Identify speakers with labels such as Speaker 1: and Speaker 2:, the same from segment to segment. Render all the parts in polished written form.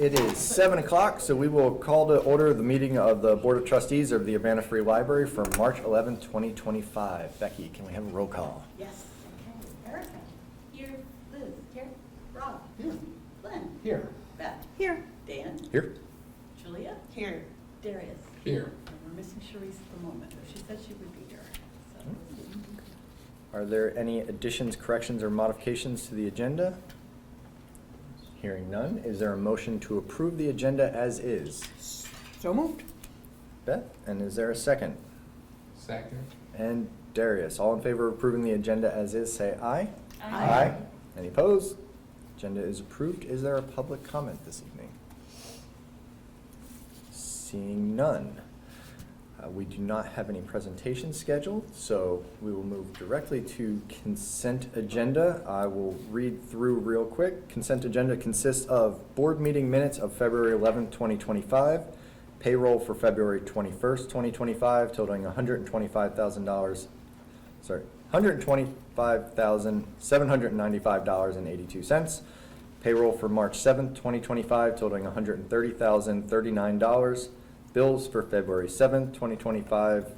Speaker 1: It is 7 o'clock, so we will call to order the meeting of the Board of Trustees of the Urbana Free Library for March 11, 2025. Becky, can we have a roll call?
Speaker 2: Yes. Okay. Erica. Here. Liz. Here. Rob.
Speaker 3: Here.
Speaker 2: Glenn.
Speaker 3: Here.
Speaker 2: Beth.
Speaker 4: Here.
Speaker 2: Dan.
Speaker 1: Here.
Speaker 2: Julia.
Speaker 4: Here.
Speaker 2: Darius.
Speaker 3: Here.
Speaker 2: And we're missing Sharice at the moment, but she said she would be here. So.
Speaker 1: Are there any additions, corrections, or modifications to the agenda? Hearing none, is there a motion to approve the agenda as is?
Speaker 4: So moved.
Speaker 1: Beth, and is there a second?
Speaker 3: Second.
Speaker 1: And Darius, all in favor of approving the agenda as is, say aye.
Speaker 2: Aye.
Speaker 1: Any opposed? Agenda is approved. Is there a public comment this evening? Seeing none. We do not have any presentations scheduled, so we will move directly to consent agenda. I will read through real quick. Consent agenda consists of board meeting minutes of February 11, 2025, payroll for February 21st, 2025, totaling $125,000. Sorry, $125,795.82. Payroll for March 7th, 2025, totaling $130,039. Bills for February 7th, 2025,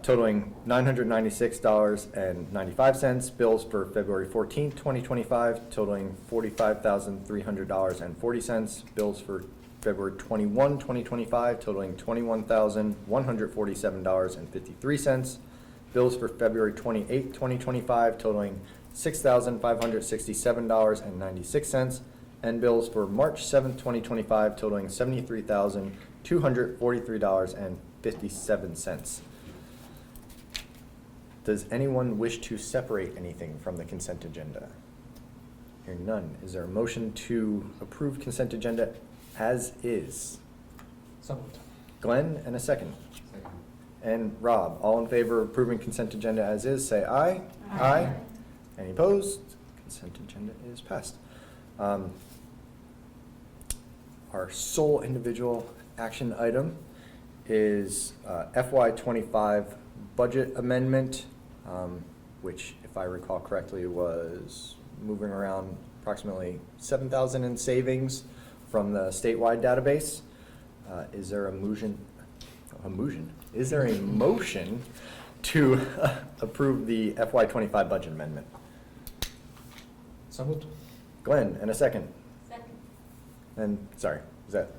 Speaker 1: totaling $996.95. Bills for February 14th, 2025, totaling $45,300.40. Bills for February 21, 2025, totaling $21,147.53. Bills for February 28th, 2025, totaling $6,567.96. And bills for March 7th, 2025, totaling $73,243.57. Does anyone wish to separate anything from the consent agenda? Hearing none, is there a motion to approve consent agenda as is?
Speaker 3: So moved.
Speaker 1: Glenn, and a second.
Speaker 3: Second.
Speaker 1: And Rob, all in favor of approving consent agenda as is, say aye.
Speaker 2: Aye.
Speaker 1: Any opposed? Consent agenda is passed. Our sole individual action item is FY25 budget amendment, which, if I recall correctly, was moving around approximately $7,000 in savings from the statewide database. Is there a motion? Is there a motion to approve the FY25 budget amendment?
Speaker 3: So moved.
Speaker 1: Glenn, and a second.
Speaker 2: Second.
Speaker 1: And, sorry, is that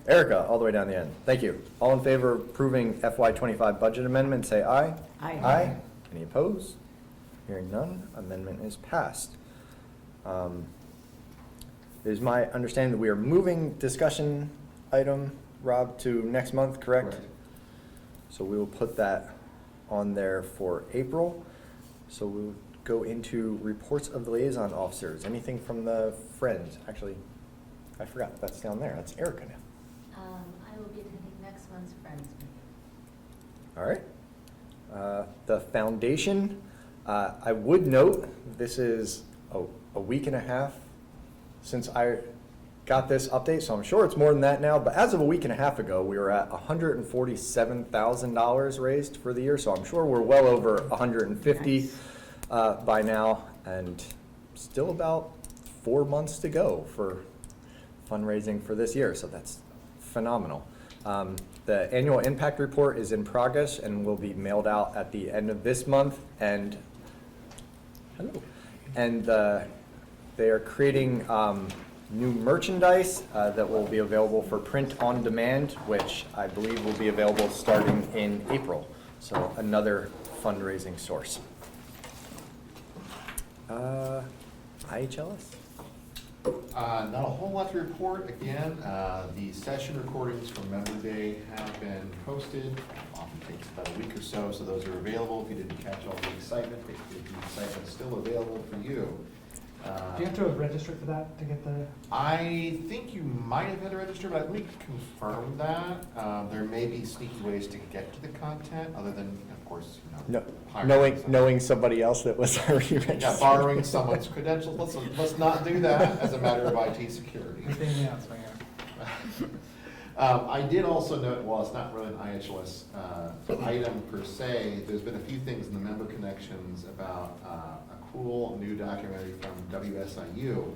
Speaker 1: Erica, all the way down the end? Thank you. All in favor of approving FY25 budget amendment, say aye.
Speaker 4: Aye.
Speaker 1: Aye. Any opposed? Hearing none, amendment is passed. It is my understanding that we are moving discussion item, Rob, to next month, correct?
Speaker 3: Correct.
Speaker 1: So we will put that on there for April. So we'll go into reports of the liaison officers. Anything from the Friends? Actually, I forgot, that's down there. That's Erica now.
Speaker 5: I will be attending next month's Friends meeting.
Speaker 1: All right. The foundation, I would note, this is a week and a half since I got this update, so I'm sure it's more than that now, but as of a week and a half ago, we were at $147,000 raised for the year, so I'm sure we're well over 150 by now, and still about 4 months to go for fundraising for this year, so that's phenomenal. The annual impact report is in progress and will be mailed out at the end of this month, and they are creating new merchandise that will be available for print on demand, which I believe will be available starting in April. So another fundraising source. IHLS?
Speaker 6: Not a whole lot to report. Again, the session recordings from Member Day have been posted. Often takes about a week or so, so those are available. If you didn't catch all the excitement, the excitement is still available for you.
Speaker 7: Do you have to have registered for that to get the?
Speaker 6: I think you might have had to register, but let me confirm that. There may be sneaky ways to get to the content, other than, of course,
Speaker 1: Knowing somebody else that was already registered.
Speaker 6: Yeah, borrowing someone's credentials. Let's not do that as a matter of IT security.
Speaker 7: Anything else, yeah.
Speaker 6: I did also note, while it's not really an IHLS item per se, there's been a few things in the member connections about a cool new documentary from WSIU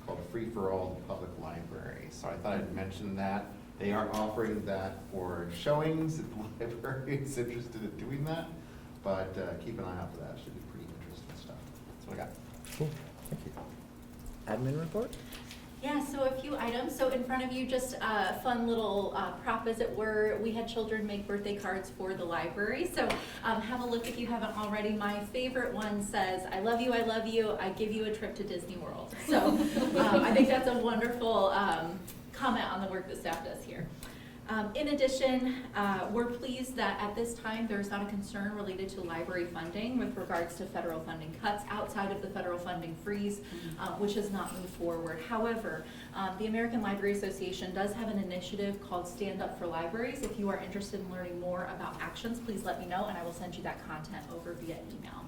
Speaker 6: called Free for All in Public Library. So I thought I'd mention that. They are offering that for showings if the library is interested in doing that. But keep an eye out for that. Should be pretty interesting stuff. That's what I got.
Speaker 1: Cool, thank you. Admin report?
Speaker 2: Yeah, so a few items. So in front of you, just a fun little prop, as it were. We had children make birthday cards for the library. So have a look if you haven't already. My favorite one says, I love you, I give you a trip to Disney World. So I think that's a wonderful comment on the work that staff does here. In addition, we're pleased that at this time there's not a concern related to library funding with regards to federal funding cuts outside of the federal funding freeze, which has not moved forward. However, the American Library Association does have an initiative called Stand Up for Libraries. If you are interested in learning more about actions, please let me know and I will send you that content over via email.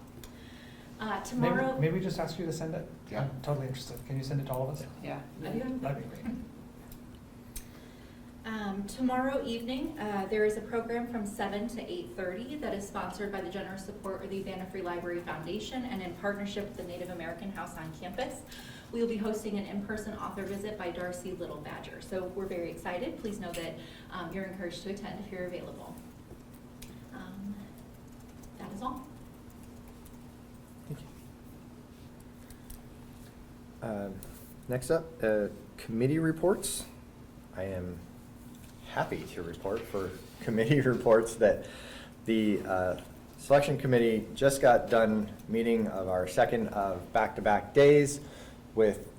Speaker 2: Tomorrow.
Speaker 7: Maybe just ask you to send it.
Speaker 6: Yeah.
Speaker 7: I'm totally interested. Can you send it to all of us?
Speaker 2: Yeah.
Speaker 7: That'd be great.
Speaker 2: Tomorrow evening, there is a program from 7 to 8:30 that is sponsored by the generous support of the Urbana Free Library Foundation and in partnership with the Native American House on campus. We will be hosting an in-person author visit by Darcy Little Badger. So we're very excited. Please know that you're encouraged to attend if you're available. That is all.
Speaker 1: Thank you. Next up, committee reports. I am happy to report for committee reports that the selection committee just got done meeting of our second of back-to-back days with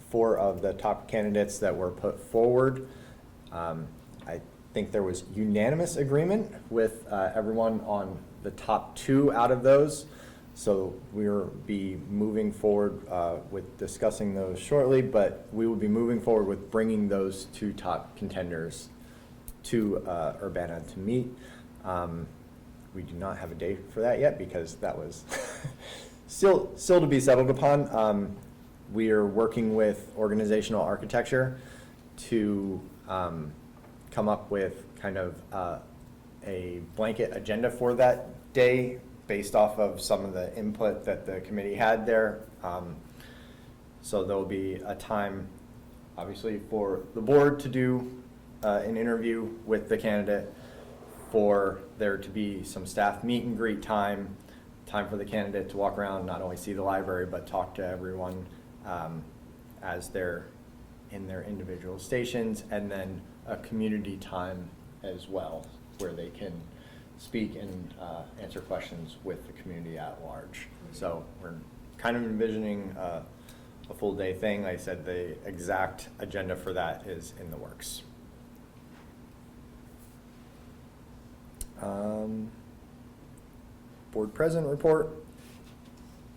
Speaker 1: 4 of the top candidates that were put forward. I think there was unanimous agreement with everyone on the top 2 out of those. So we'll be moving forward with discussing those shortly, but we will be moving forward with bringing those 2 top contenders to Urbana to meet. We do not have a date for that yet because that was still to be settled upon. We are working with organizational architecture to come up with kind of a blanket agenda for that day based off of some of the input that the committee had there. So there'll be a time, obviously, for the board to do an interview with the candidate, for there to be some staff meet and greet time for the candidate to walk around, not only see the library, but talk to everyone as they're in their individual stations, and then a community time as well, where they can speak and answer questions with the community at large. So we're kind of envisioning a full day thing. Like I said, the exact agenda for that is in the works. Board president report.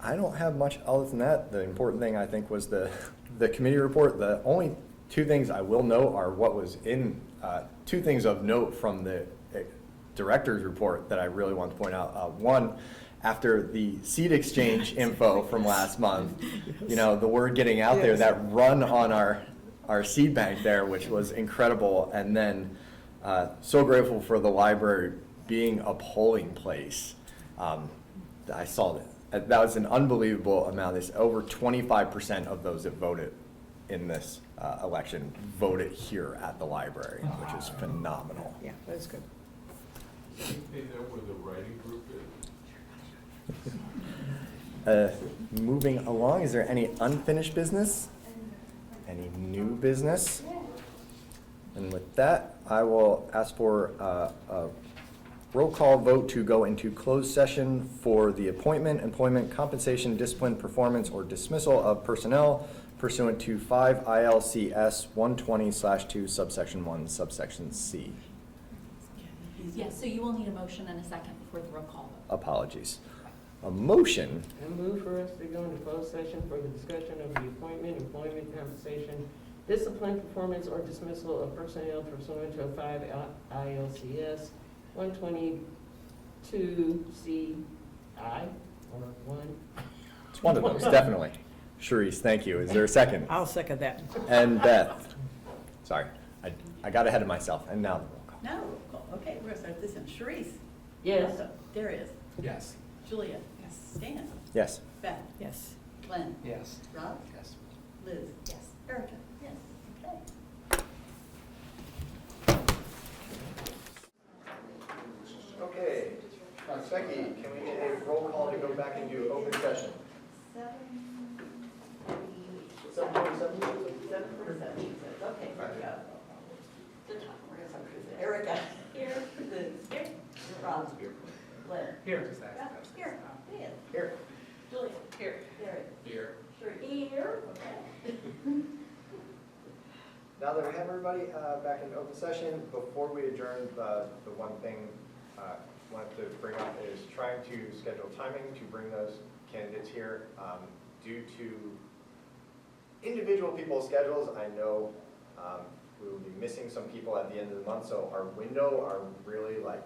Speaker 1: I don't have much other than that. The important thing I think was the committee report. The only 2 things I will note are what was in 2 things of note from the director's report that I really want to point out. One, after the seat exchange info from last month, you know, the word getting out there, that run on our seed bank there, which was incredible. And then so grateful for the library being a polling place. I saw that. That was an unbelievable amount. This over 25% of those that voted in this election voted here at the library, which is phenomenal.
Speaker 4: Yeah, that's good.
Speaker 8: Can you say that where the writing group is?
Speaker 1: Moving along, is there any unfinished business? Any new business? And with that, I will ask for a roll call vote to go into closed session for the appointment, employment, compensation, discipline, performance, or dismissal of personnel pursuant to 5 ILCS 120/2 subsection 1 subsection C.
Speaker 2: Yes, so you will need a motion and a second before the roll call vote.
Speaker 1: Apologies. A motion.
Speaker 4: I move for us to go into closed session for the discussion of the appointment, employment, compensation, discipline, performance, or dismissal of personnel pursuant to 5 ILCS 122CI or 1.
Speaker 1: It's one of those, definitely. Sharice, thank you. Is there a second?
Speaker 4: I'll second that.
Speaker 1: And Beth. Sorry, I got ahead of myself. And now the roll call.
Speaker 9: No, cool. Okay, we're gonna start this in. Sharice?
Speaker 4: Yes.
Speaker 9: Darius?
Speaker 3: Yes.
Speaker 9: Julia? Yes. Stan?
Speaker 1: Yes.
Speaker 5: Ben,
Speaker 9: Yes.
Speaker 5: Glenn,
Speaker 7: Yes.
Speaker 5: Rob,
Speaker 6: Yes.
Speaker 5: Liz. Yes. Erica. Yes. Okay.
Speaker 1: Okay, Becky, can we get a roll call to go back into open session? 7:47?
Speaker 4: 7:47, okay, here we go. Erica. Here. Liz. Here. Rob. Glenn.
Speaker 3: Here.
Speaker 4: Rob. Here. Dan.
Speaker 1: Here.
Speaker 4: Julia. Here. Derek.
Speaker 3: Here.
Speaker 4: Sheree. Here. Okay.
Speaker 1: Now that we have everybody back in open session, before we adjourn, the one thing I wanted to bring up is trying to schedule timing to bring those candidates here. Due to individual people's schedules, I know we will be missing some people at the end of the month, so our window are really like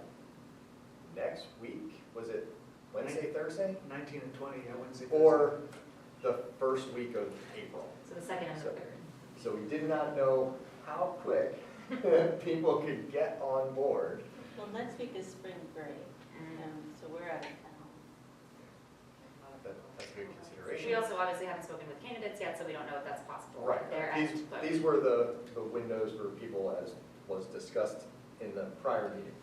Speaker 1: next week? Was it Wednesday, Thursday?
Speaker 7: 19 and 20, yeah, Wednesday.
Speaker 1: Or the first week of April?
Speaker 5: So the second and the
Speaker 1: So-
Speaker 5: third.
Speaker 1: So we did not know how quick people could get on board.
Speaker 10: Well, next week is spring break, so we're out of town.
Speaker 1: That's a good
Speaker 11: We
Speaker 1: consideration.
Speaker 11: also obviously haven't spoken with candidates yet, so we don't know if that's possible.
Speaker 1: Right,
Speaker 11: Their
Speaker 1: these,
Speaker 11: end, but-
Speaker 1: these were the windows for people as was discussed in the prior meeting.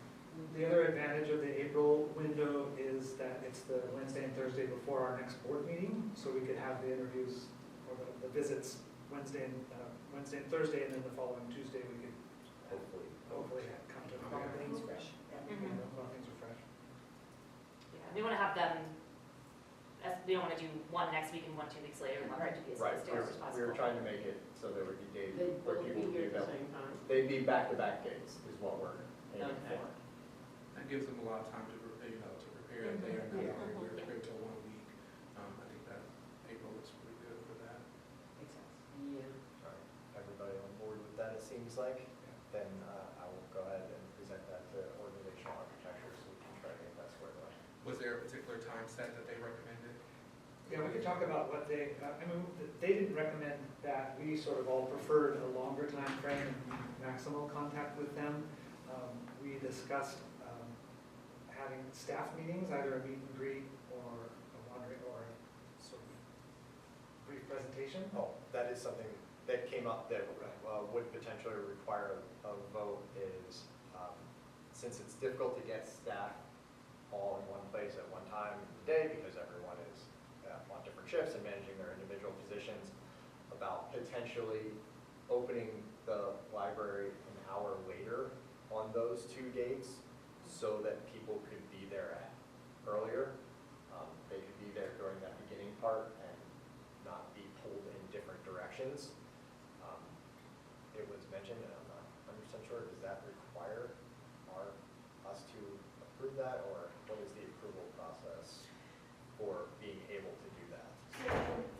Speaker 7: The other advantage of the April window is that it's the Wednesday and Thursday before our next board meeting, so we could have the interviews or the visits Wednesday and Thursday, and then the following Tuesday, we could hopefully come to.
Speaker 4: All things fresh.
Speaker 11: Mhm.
Speaker 7: While things are fresh.
Speaker 11: Yeah, we want to have them, we don't want to do one next week and one 2 weeks later. We want them to be as
Speaker 1: Right,
Speaker 11: close to as
Speaker 1: we
Speaker 11: possible.
Speaker 1: were trying to make it so there would be days
Speaker 4: They
Speaker 1: where
Speaker 4: both
Speaker 1: people
Speaker 4: be
Speaker 1: would be
Speaker 4: here at the
Speaker 1: available.
Speaker 4: same time.
Speaker 1: They'd be back-to-back days is what we're aiming
Speaker 4: Okay.
Speaker 1: for.
Speaker 8: That gives them a lot of time to, to prepare. They are not
Speaker 10: Mhm.
Speaker 8: already prepared till 1 week. I think that April looks pretty good for that.
Speaker 4: Makes sense. Yeah.
Speaker 1: All right, everybody on board with that, it seems like? Then I will go ahead and present that to organizational architecture so we can try to get that squared away.
Speaker 8: Was there a particular time set that they recommended?
Speaker 7: Yeah, we could talk about what they, they didn't recommend that. We sort of all preferred a longer time frame and maximal contact with them. We discussed having staff meetings, either a meet and greet or a wandering or a sort of brief presentation.
Speaker 1: Oh, that is something that came up that would potentially require a vote is, since it's difficult to get staff all in one place at one time in the day because everyone is on different shifts and managing their individual positions, about potentially opening the library an hour later on those 2 dates so that people could be there earlier. They could be there during that beginning part and not be pulled in different directions. It was mentioned, and I'm not 100% sure, does that require us to approve that, or what is the approval process for being able to do that?
Speaker 2: So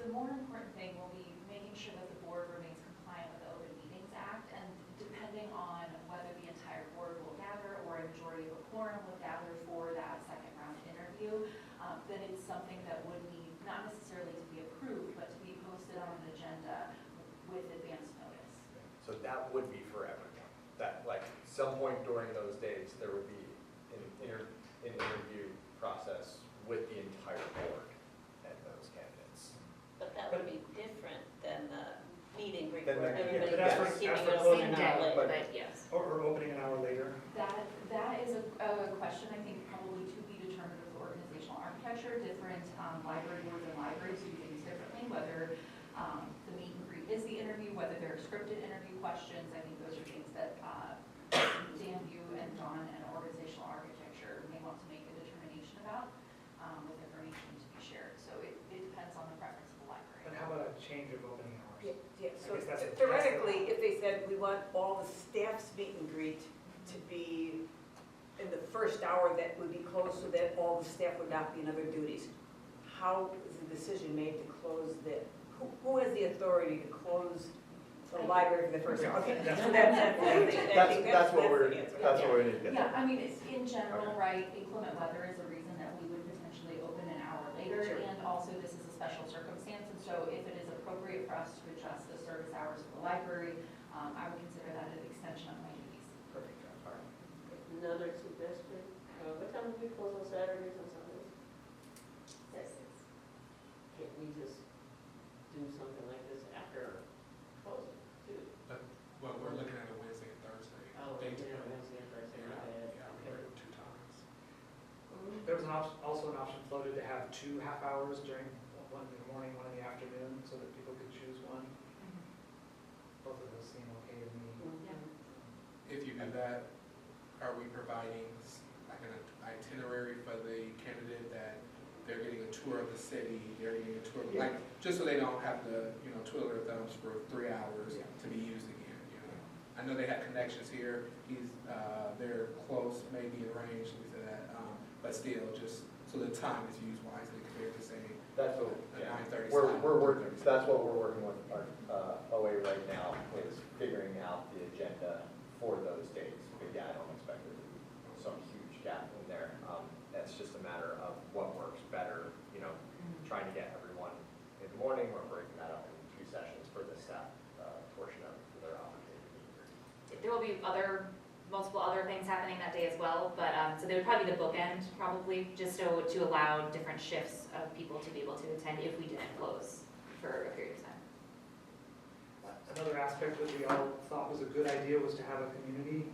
Speaker 2: the more important thing will be making sure that the board remains compliant with the Open Meetings Act, and depending on whether the entire board will gather or a majority of a quorum will gather for that second round interview, then it's something that would need, not necessarily to be approved, but to be posted on an agenda with advance notice.
Speaker 1: So that would be for everyone, that like some point during those days, there would be an interview process with the entire board and those candidates.
Speaker 10: But that would be different than the meeting
Speaker 1: Than
Speaker 10: where
Speaker 1: the-
Speaker 10: everybody
Speaker 7: yeah, that's
Speaker 10: was
Speaker 7: for-
Speaker 10: keeping
Speaker 7: that's
Speaker 10: it
Speaker 7: for
Speaker 10: open
Speaker 7: closing
Speaker 10: an
Speaker 7: down,
Speaker 10: hour
Speaker 1: but-
Speaker 10: later.
Speaker 11: But yes.
Speaker 7: Or opening an hour later.
Speaker 2: That is a question, I think, probably to be determined with organizational architecture. Different library boards and libraries do things differently, whether the meet and greet is the interview, whether there are scripted interview questions. I think those are things that Dan, you and Don and organizational architecture may want to make a determination about with information to be shared. So it depends on the preference of the library.
Speaker 7: But how about a change of opening hours?
Speaker 9: Yeah, so
Speaker 7: I guess that's a-
Speaker 9: theoretically, if they said we want all the staff's meet and greet to be in the first hour that would be closed so that all the staff would not be in other duties, how is the decision made to close who has the authority to close the library for the first hour? Okay, so
Speaker 1: That's what we're, that's what we need to get.
Speaker 2: Yeah, I mean, it's in general,
Speaker 1: Okay.
Speaker 2: right, inclement weather is a reason that we would potentially open an hour later.
Speaker 9: Sure.
Speaker 2: And also, this is a special circumstance, and so if it is appropriate for us to adjust the service hours of the library, I would consider that an extension of my duties.
Speaker 1: Perfect. All right.
Speaker 10: Another suggestion, what time do we close on Saturdays and Sundays?
Speaker 2: 6.
Speaker 4: we just do something like this after closing too?
Speaker 8: Well, we're looking at a Wednesday and Thursday.
Speaker 4: Oh,
Speaker 8: Date to
Speaker 4: yeah,
Speaker 8: go.
Speaker 4: Wednesday and Thursday, my bad.
Speaker 8: Yeah, we
Speaker 4: Okay.
Speaker 8: work 2 times.
Speaker 7: There was also an option floated to have 2 half hours during, one in the morning, one in the afternoon, so that people could choose one. Both of those seem okay to me.
Speaker 8: If you do that, are we providing like an itinerary for the candidate that they're getting a tour of the city, they're getting a tour, like, just so they don't have to, twiddle their thumbs for 3 hours
Speaker 7: Yeah.
Speaker 8: to be used again, I know they have connections here, they're close, maybe in range, we say that, but still, just so the time is used wisely compared to say
Speaker 1: That's what,
Speaker 8: a
Speaker 1: yeah.
Speaker 8: 9:30
Speaker 1: We're
Speaker 8: slot.
Speaker 1: working, that's what we're working with our OA right now, is figuring out the agenda for those dates. But yeah, I don't expect there to be some huge gap in there. That's just a matter of what works better, trying to get everyone in the morning, we're breaking that up into 2 sessions for the staff portion of it for their opportunity.
Speaker 11: There will be multiple other things happening that day as well, but, so they would probably be the bookend, probably, just so to allow different shifts of people to be able to attend if we didn't close for a period of time.
Speaker 7: Another aspect that we all thought was a good idea was to have a community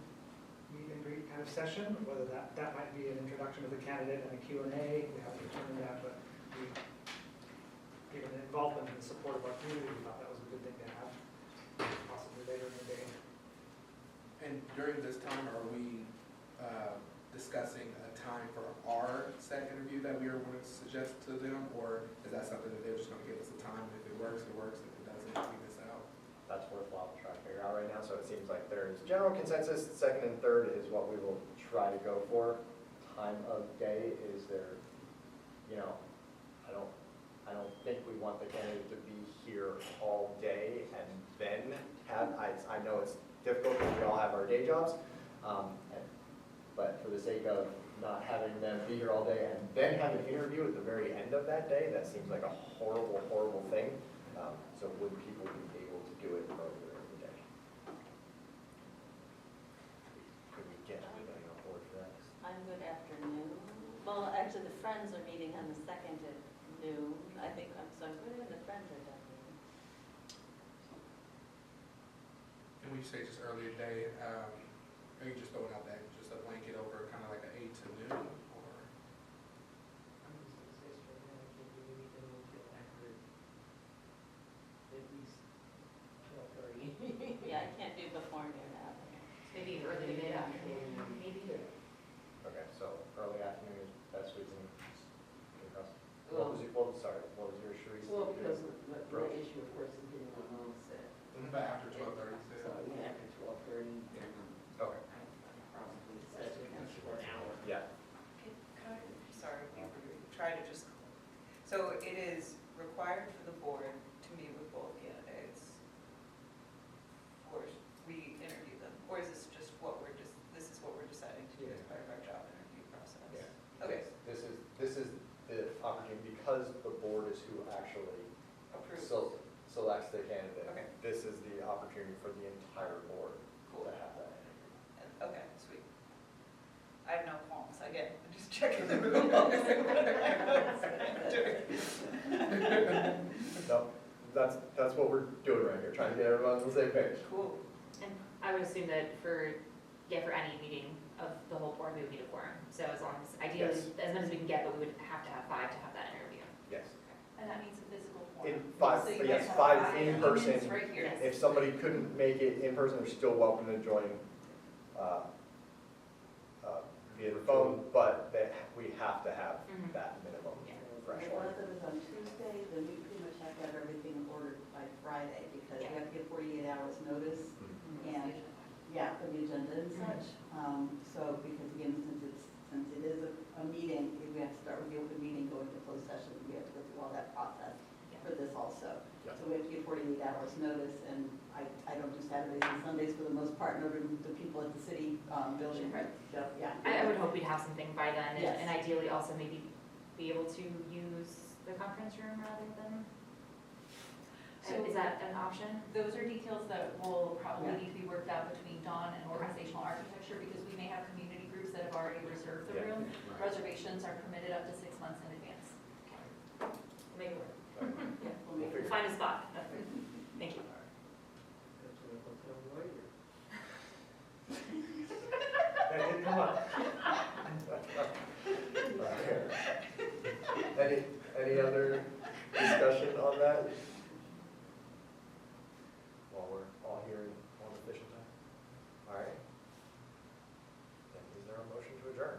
Speaker 7: meet and greet kind of session, whether that might be an introduction to the candidate and a Q&A, we haven't determined that, but we, given the involvement and the support of our community, we thought that was a good thing to have, possibly later in the day.
Speaker 8: And during this time, are we discussing a time for our set interview that we are going to suggest to them? Or is that something that they're just going to give us a time? If it works, it works. If it doesn't, we miss out.
Speaker 1: That's worthwhile to try to figure out right now, so it seems like there's general consensus, second and third is what we will try to go for. Time of day, is there, I don't think we want the candidate to be here all day and then I know it's difficult because we all have our day jobs, but for the sake of not having them be here all day and then have an interview at the very end of that day, that seems like a horrible, horrible thing. So would people be able to do it earlier in the day? Could we get anybody on board for that?
Speaker 10: I'm good afternoon. Well, actually, the Friends are meeting on the 2nd at noon. I think, so I'm good, and the Friends are done meeting.
Speaker 8: And when you say just earlier day, are you just throwing out that, just a blanket over kind of like an 8 to noon? Or
Speaker 4: I'm just insist for that, I can't do anything until after at least 12:30.
Speaker 10: Yeah, I can't do before noon now.
Speaker 11: Maybe early mid-afternoon, maybe.
Speaker 1: Okay, so early afternoon is best we can discuss.
Speaker 4: Well-
Speaker 1: What was your Sharice?
Speaker 4: Well, because my issue, of course, is getting my mom set.
Speaker 8: but after 12:30,
Speaker 4: So, yeah, after 12:30, then
Speaker 1: Okay,
Speaker 4: I'm probably set for an hour.
Speaker 1: yeah.
Speaker 5: Sorry, we were trying to just, so it is required for the board to meet with both candidates, or we interview them, or is this just this is what we're deciding to do as part of our job interview process?
Speaker 1: Yeah.
Speaker 5: Okay,
Speaker 1: This is the opportunity, because the board is who actually
Speaker 5: approved.
Speaker 1: selects the candidate.
Speaker 5: Okay.
Speaker 1: This is the opportunity for the entire board
Speaker 5: Cool.
Speaker 1: to have that.
Speaker 5: Okay, sweet. I have no qualms, again, I'm just checking the room.
Speaker 1: No, that's what we're doing right here, trying to get everyone on the same page.
Speaker 5: Cool.
Speaker 11: And I would assume that for any meeting of the whole board, we would need a quorum. So as long as, ideally,
Speaker 1: Yes.
Speaker 11: as much as we can get, but we would have to have 5 to have that interview.
Speaker 1: Yes.
Speaker 2: And that means a physical
Speaker 1: In
Speaker 2: form.
Speaker 1: 5,
Speaker 2: So you
Speaker 1: yes,
Speaker 2: guys have
Speaker 1: 5 in
Speaker 2: minutes
Speaker 1: person.
Speaker 2: right here.
Speaker 11: Yes.
Speaker 1: If somebody couldn't make it in person, they're still welcome to join via the phone, but we have to have
Speaker 11: Mhm.
Speaker 1: that minimum
Speaker 11: Yeah.
Speaker 10: The
Speaker 1: threshold.
Speaker 10: one that is on Tuesday, then we pretty much have to have everything ordered by Friday, because we
Speaker 11: Yeah.
Speaker 10: have to give 48 hours notice.
Speaker 1: Mhm.
Speaker 10: And, yeah, for the agenda and such. So, because again, since it is a meeting, we have to start with the open meeting, go into closed session, we have to go through all that process for this also.
Speaker 1: Yeah.
Speaker 10: So we have to give 48 hours notice, and I don't do Saturdays and Sundays for the most part, nor do the people at the city building.
Speaker 11: Sure.
Speaker 10: So, yeah.
Speaker 11: I would hope we'd have something by then,
Speaker 10: Yes.
Speaker 11: and ideally also maybe be able to use the conference room rather than,
Speaker 2: So-
Speaker 11: is that an option?
Speaker 2: Those are details that will probably
Speaker 10: Yeah.
Speaker 2: need to be worked out between Dawn and organizational architecture, because we may have community groups that have already reserved the
Speaker 1: Yeah.
Speaker 2: room. Reservations are permitted up to 6 months in advance.
Speaker 11: Make it work.
Speaker 10: Yeah, we'll make
Speaker 11: We'll
Speaker 10: it.
Speaker 11: find a spot. Thank you.
Speaker 7: That did come up.
Speaker 1: Any other discussion on that? While we're all here in one official time? All right. Then is there a motion to adjourn?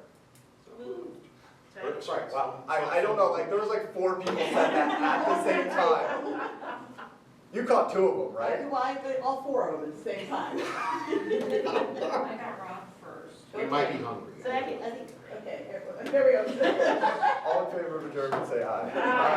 Speaker 1: Sorry, wow, I don't know, like, there was like 4 people said that at the same time. You caught 2 of them, right?
Speaker 10: Why, but all 4 of them at the same time.
Speaker 9: I got Rob first.
Speaker 6: We might be hungry.
Speaker 10: So I think, okay, there we go.
Speaker 1: All in favor of adjournment, say aye.
Speaker 10: Aye.